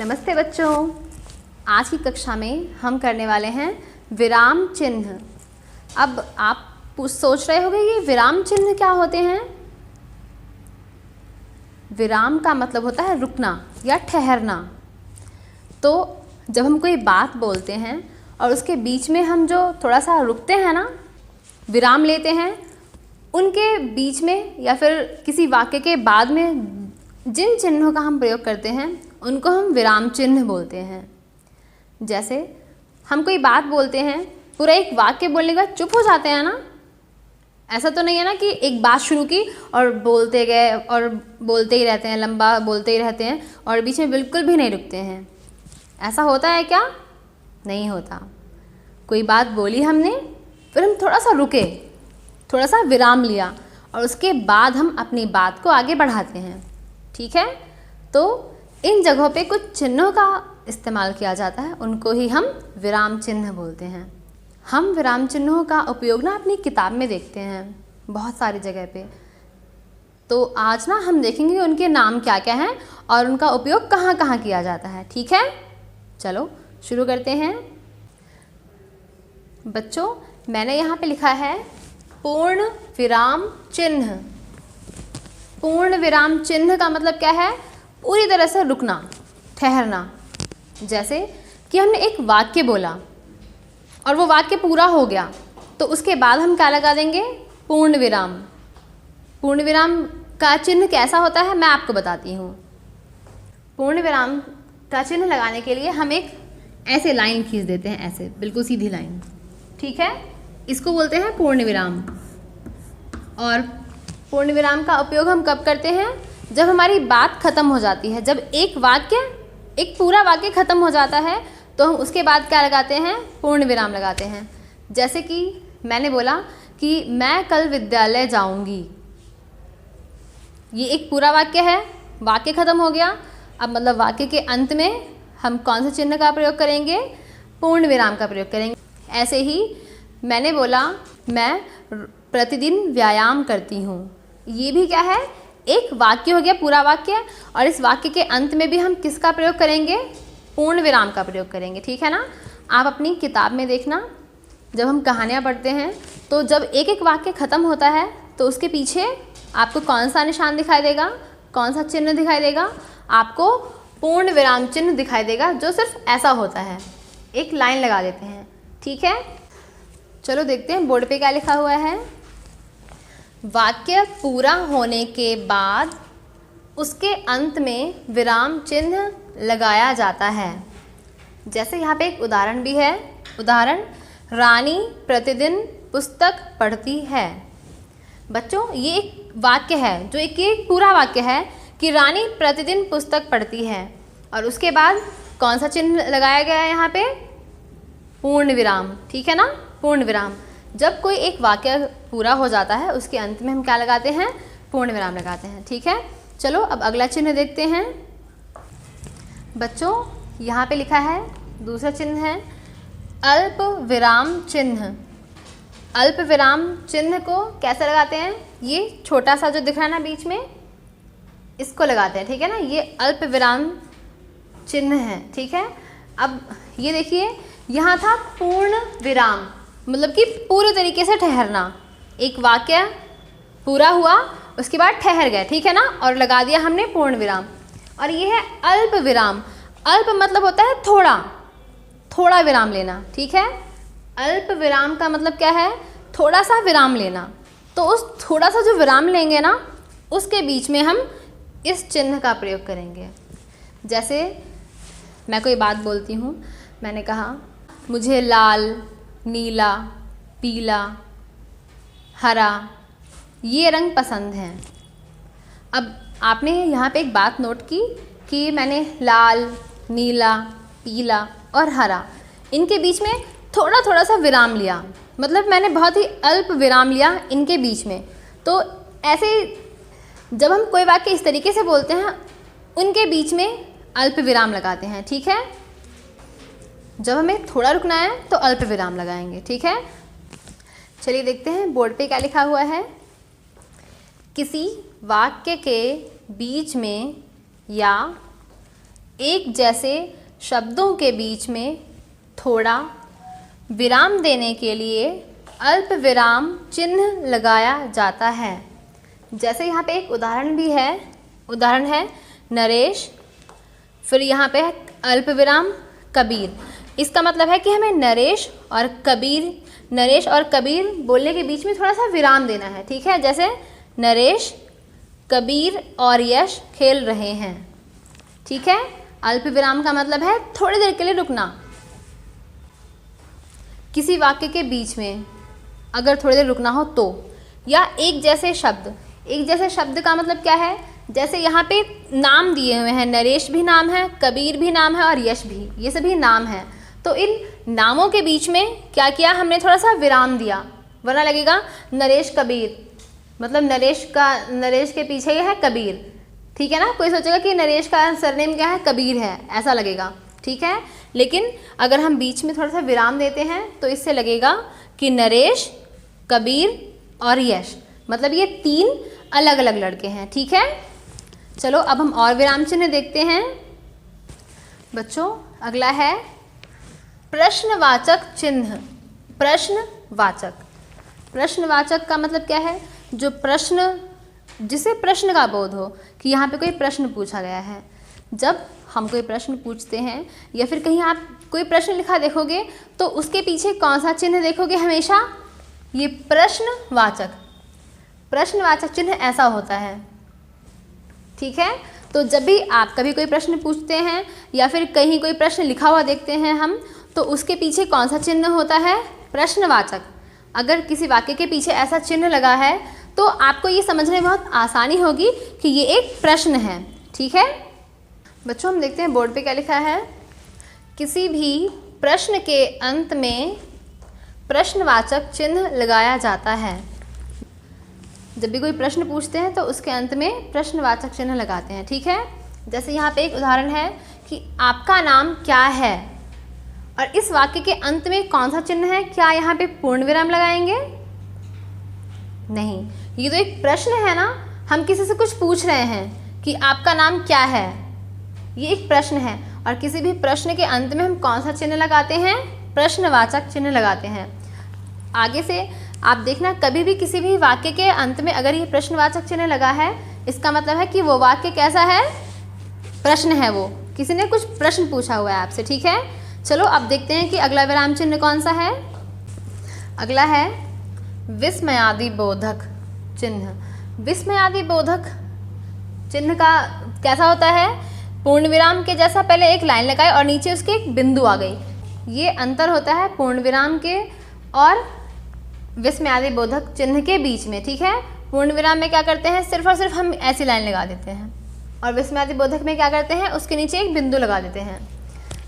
नमस्ते बच्चों, आज की कक्षा में हम करने वाले हैं विराम चिन्ह। अब आप सोच रहे होंगे ये विराम चिन्ह क्या होते हैं। विराम का मतलब होता है रुकना या ठहरना। तो जब हम कोई बात बोलते हैं और उसके बीच में हम जो थोड़ा सा रुकते हैं ना, विराम लेते हैं, उनके बीच में या फिर किसी वाक्य के बाद में जिन चिन्हों का हम प्रयोग करते हैं उनको हम विराम चिन्ह बोलते हैं। जैसे हम कोई बात बोलते हैं, पूरा एक वाक्य बोलने के बाद चुप हो जाते हैं ना। ऐसा तो नहीं है ना कि एक बात शुरू की और बोलते गए और बोलते ही रहते हैं, लंबा बोलते ही रहते हैं और बीच में बिल्कुल भी नहीं रुकते हैं। ऐसा होता है क्या? नहीं होता। कोई बात बोली हमने, फिर हम थोड़ा सा रुके, थोड़ा सा विराम लिया और उसके बाद हम अपनी बात को आगे बढ़ाते हैं। ठीक है, तो इन जगहों पे कुछ चिन्हों का इस्तेमाल किया जाता है, उनको ही हम विराम चिन्ह बोलते हैं। हम विराम चिन्हों का उपयोग ना अपनी किताब में देखते हैं बहुत सारी जगह पे। तो आज ना हम देखेंगे कि उनके नाम क्या क्या हैं और उनका उपयोग कहाँ कहाँ किया जाता है। ठीक है, चलो शुरू करते हैं। बच्चों, मैंने यहाँ पे लिखा है पूर्ण विराम चिन्ह। पूर्ण विराम चिन्ह का मतलब क्या है? पूरी तरह से रुकना, ठहरना। जैसे कि हमने एक वाक्य बोला और वो वाक्य पूरा हो गया, तो उसके बाद हम क्या लगा देंगे? पूर्ण विराम। पूर्ण विराम का चिन्ह कैसा होता है मैं आपको बताती हूँ। पूर्ण विराम का चिन्ह लगाने के लिए हम एक ऐसे लाइन खींच देते हैं, ऐसे बिल्कुल सीधी लाइन। ठीक है, इसको बोलते हैं पूर्ण विराम। और पूर्ण विराम का उपयोग हम कब करते हैं? जब हमारी बात खत्म हो जाती है। जब एक पूरा वाक्य खत्म हो जाता है तो हम उसके बाद क्या लगाते हैं? पूर्ण विराम लगाते हैं। जैसे कि मैंने बोला कि मैं कल विद्यालय जाऊंगी। ये एक पूरा वाक्य है, वाक्य खत्म हो गया। अब मतलब वाक्य के अंत में हम कौन से चिन्ह का प्रयोग करेंगे? पूर्ण विराम का प्रयोग करेंगे। ऐसे ही मैंने बोला मैं प्रतिदिन व्यायाम करती हूँ। ये भी क्या है? एक वाक्य हो गया, पूरा वाक्य, और इस वाक्य के अंत में भी हम किसका प्रयोग करेंगे? पूर्ण विराम का प्रयोग करेंगे। ठीक है ना। आप अपनी किताब में देखना, जब हम कहानियाँ पढ़ते हैं तो जब एक एक वाक्य ख़त्म होता है तो उसके पीछे आपको कौन सा निशान दिखाई देगा, कौन सा चिन्ह दिखाई देगा? आपको पूर्ण विराम चिन्ह दिखाई देगा, जो सिर्फ ऐसा होता है, एक लाइन लगा देते हैं। ठीक है, चलो देखते हैं बोर्ड पे क्या लिखा हुआ है। वाक्य पूरा होने के बाद उसके अंत में विराम चिन्ह लगाया जाता है। जैसे यहाँ पे एक उदाहरण भी है। उदाहरण, रानी प्रतिदिन पुस्तक पढ़ती है। बच्चों, ये एक वाक्य है, जो एक पूरा वाक्य है कि रानी प्रतिदिन पुस्तक पढ़ती है, और उसके बाद कौन सा चिन्ह लगाया गया है यहाँ पे? पूर्ण विराम। ठीक है ना, पूर्ण विराम। जब कोई एक वाक्य पूरा हो जाता है उसके अंत में हम क्या लगाते हैं? पूर्ण विराम लगाते हैं। ठीक है, चलो अब अगला चिन्ह देखते हैं। बच्चों, यहाँ पे लिखा है, दूसरा चिन्ह है अल्प विराम चिन्ह। अल्प विराम चिन्ह को कैसे लगाते हैं? ये छोटा सा जो दिख रहा है ना बीच में, इसको लगाते हैं। ठीक है ना, ये अल्प विराम चिन्ह है। ठीक है, अब ये देखिए, यहाँ था पूर्ण विराम, मतलब कि पूरे तरीके से ठहरना। एक वाक्य पूरा हुआ, उसके बाद ठहर गए। ठीक है ना, और लगा दिया हमने पूर्ण विराम। और ये है अल्प विराम। अल्प मतलब होता है थोड़ा, थोड़ा विराम लेना। ठीक है, अल्प विराम का मतलब क्या है? थोड़ा सा विराम लेना। तो उस थोड़ा सा जो विराम लेंगे ना, उसके बीच में हम इस चिन्ह का प्रयोग करेंगे। जैसे मैं कोई बात बोलती हूँ, मैंने कहा मुझे लाल, नीला, पीला, हरा ये रंग पसंद हैं। अब आपने यहाँ पे एक बात नोट की कि मैंने लाल, नीला, पीला और हरा, इनके बीच में थोड़ा थोड़ा सा विराम लिया, मतलब मैंने बहुत ही अल्प विराम लिया इनके बीच में। तो ऐसे जब हम कोई वाक्य इस तरीके से बोलते हैं, उनके बीच में अल्प विराम लगाते हैं। ठीक है, जब हमें थोड़ा रुकना है तो अल्प विराम लगाएंगे। ठीक है, चलिए देखते हैं बोर्ड पे क्या लिखा हुआ है। किसी वाक्य के बीच में या एक जैसे शब्दों के बीच में थोड़ा विराम देने के लिए अल्प विराम चिन्ह लगाया जाता है। जैसे यहाँ पे एक उदाहरण है नरेश, फिर यहाँ पे है अल्प विराम कबीर। इसका मतलब है कि हमें नरेश और कबीर बोलने के बीच में थोड़ा सा विराम देना है, ठीक है। जैसे नरेश, कबीर और यश खेल रहे हैं, ठीक है। अल्प विराम का मतलब है थोड़ी देर के लिए रुकना। किसी वाक्य के बीच में अगर थोड़ी देर रुकना हो तो, या एक जैसे शब्द का मतलब क्या है, जैसे यहाँ पे नाम दिए हुए हैं, नरेश भी नाम है, कबीर भी नाम है और यश भी, ये सभी नाम हैं। तो इन नामों के बीच में क्या किया, हमने थोड़ा सा विराम दिया, वरना लगेगा नरेश कबीर, मतलब नरेश के पीछे ये है कबीर, ठीक है ना। कोई सोचेगा कि नरेश का सरनेम क्या है, कबीर है, ऐसा लगेगा, ठीक है। लेकिन अगर हम बीच में थोड़ा सा विराम देते हैं तो इससे लगेगा कि नरेश, कबीर और यश, मतलब ये 3 अलग अलग लड़के हैं, ठीक है। चलो अब हम और विराम चिन्ह देखते हैं बच्चों। अगला है प्रश्नवाचक चिन्ह। प्रश्नवाचक का मतलब क्या है, जिसे प्रश्न का बोध हो, कि यहाँ पे कोई प्रश्न पूछा गया है। जब हम कोई प्रश्न पूछते हैं या फिर कहीं आप कोई प्रश्न लिखा देखोगे तो उसके पीछे कौन सा चिन्ह देखोगे, हमेशा ये प्रश्नवाचक चिन्ह ऐसा होता है, ठीक है। तो जब भी आप कभी कोई प्रश्न पूछते हैं या फिर कहीं कोई प्रश्न लिखा हुआ देखते हैं हम, तो उसके पीछे कौन सा चिन्ह होता है, प्रश्नवाचक। अगर किसी वाक्य के पीछे ऐसा चिन्ह लगा है तो आपको ये समझने में बहुत आसानी होगी कि ये एक प्रश्न है, ठीक है। बच्चों हम देखते हैं बोर्ड पे क्या लिखा है। किसी भी प्रश्न के अंत में प्रश्नवाचक चिन्ह लगाया जाता है। जब भी कोई प्रश्न पूछते हैं तो उसके अंत में प्रश्नवाचक चिन्ह लगाते हैं, ठीक है। जैसे यहाँ पे एक उदाहरण है कि आपका नाम क्या है, और इस वाक्य के अंत में कौन सा चिन्ह है, क्या यहाँ पे पूर्ण विराम लगाएंगे, नहीं। ये तो एक प्रश्न है ना, हम किसी से कुछ पूछ रहे हैं कि आपका नाम क्या है, ये एक प्रश्न है। और किसी भी प्रश्न के अंत में हम कौन सा चिन्ह लगाते हैं, प्रश्नवाचक चिन्ह लगाते हैं। आगे से आप देखना, कभी भी किसी भी वाक्य के अंत में अगर ये प्रश्नवाचक चिन्ह लगा है, इसका मतलब है कि वो वाक्य कैसा है, प्रश्न है, वो किसी ने कुछ प्रश्न पूछा हुआ है आपसे, ठीक है। चलो अब देखते हैं कि अगला विराम चिन्ह कौन सा है। अगला है विस्मयादि बोधक चिन्ह। विस्मयादि बोधक चिन्ह का कैसा होता है, पूर्ण विराम के जैसा पहले एक लाइन लगाए और नीचे उसके एक बिंदु आ गई, ये अंतर होता है पूर्ण विराम के और विस्मयादि बोधक चिन्ह के बीच में, ठीक है। पूर्ण विराम में क्या करते हैं, सिर्फ और सिर्फ हम ऐसी लाइन लगा देते हैं, और विस्मयादि बोधक में क्या करते हैं, उसके नीचे एक बिंदु लगा देते हैं।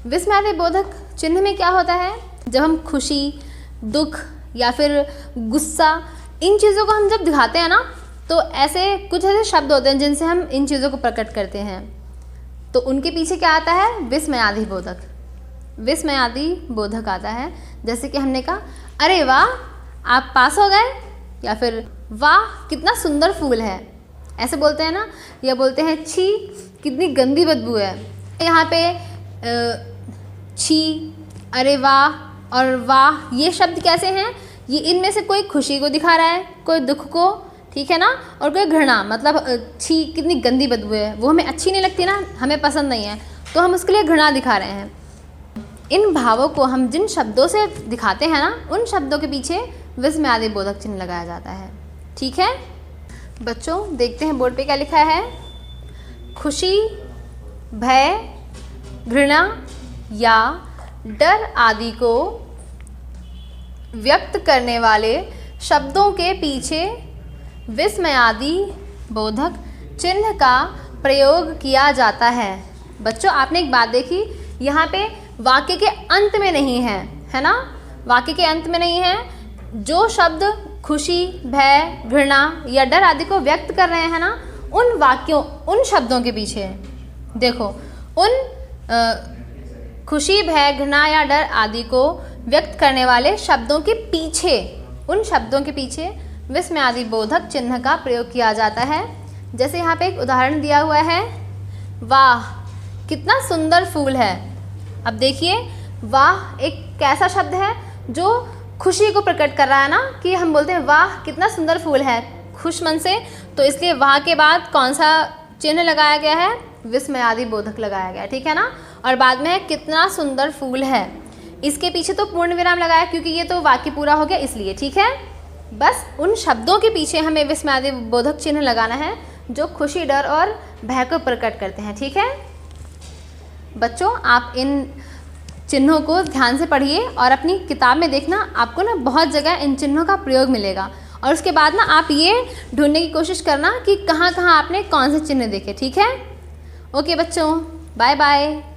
विस्मयादि बोधक चिन्ह में क्या होता है, जब हम खुशी, दुख या फिर गुस्सा, इन चीज़ों को हम जब दिखाते हैं ना, तो ऐसे कुछ ऐसे शब्द होते हैं जिनसे हम इन चीज़ों को प्रकट करते हैं, तो उनके पीछे क्या आता है, विस्मयादि बोधक आता है। जैसे कि हमने कहा अरे वाह आप पास हो गए, या फिर वाह कितना सुंदर फूल है, ऐसे बोलते हैं ना। या बोलते हैं छी कितनी गंदी बदबू है। यहाँ पे छी, अरे वाह और वाह, ये शब्द कैसे हैं, ये इनमें से कोई खुशी को दिखा रहा है, कोई दुख को, ठीक है ना, और कोई घृणा, मतलब छी कितनी गंदी बदबू है, वो हमें अच्छी नहीं लगती ना, हमें पसंद नहीं है, तो हम उसके लिए घृणा दिखा रहे हैं। इन भावों को हम जिन शब्दों से दिखाते हैं ना, उन शब्दों के पीछे विस्मयादि बोधक चिन्ह लगाया जाता है, ठीक है। बच्चों देखते हैं बोर्ड पे क्या लिखा है। खुशी, भय, घृणा या डर आदि को व्यक्त करने वाले शब्दों के पीछे विस्मयादि बोधक चिन्ह का प्रयोग किया जाता है। बच्चों आपने एक बात देखी, यहाँ पे वाक्य के अंत में नहीं है, है ना, वाक्य के अंत में नहीं है। जो शब्द खुशी, भय, घृणा या डर आदि को व्यक्त कर रहे हैं ना, उन शब्दों के पीछे देखो, उन खुशी, भय, घृणा या डर आदि को व्यक्त करने वाले शब्दों के पीछे, उन शब्दों के पीछे विस्मयादि बोधक चिन्ह का प्रयोग किया जाता है। जैसे यहाँ पे एक उदाहरण दिया हुआ है, वाह कितना सुंदर फूल है। अब देखिए वाह एक कैसा शब्द है जो खुशी को प्रकट कर रहा है ना, कि हम बोलते हैं वाह कितना सुंदर फूल है खुश मन से, तो इसलिए वाह के बाद कौन सा चिन्ह लगाया गया है, विस्मयादि बोधक लगाया गया है, ठीक है ना। और बाद में कितना सुंदर फूल है, इसके पीछे तो पूर्ण विराम लगाया क्योंकि ये तो वाक्य पूरा हो गया इसलिए, ठीक है। बस उन शब्दों के पीछे हमें विस्मयादि बोधक चिन्ह लगाना है जो खुशी, डर और भय को प्रकट करते हैं, ठीक है। बच्चों आप इन चिन्हों को ध्यान से पढ़िए और अपनी किताब में देखना, आपको ना बहुत जगह इन चिन्हों का प्रयोग मिलेगा। और उसके बाद ना आप ये ढूंढने की कोशिश करना कि कहाँ कहाँ आपने कौन से चिन्ह देखे, ठीक है। ओके बच्चों, बाय बाय।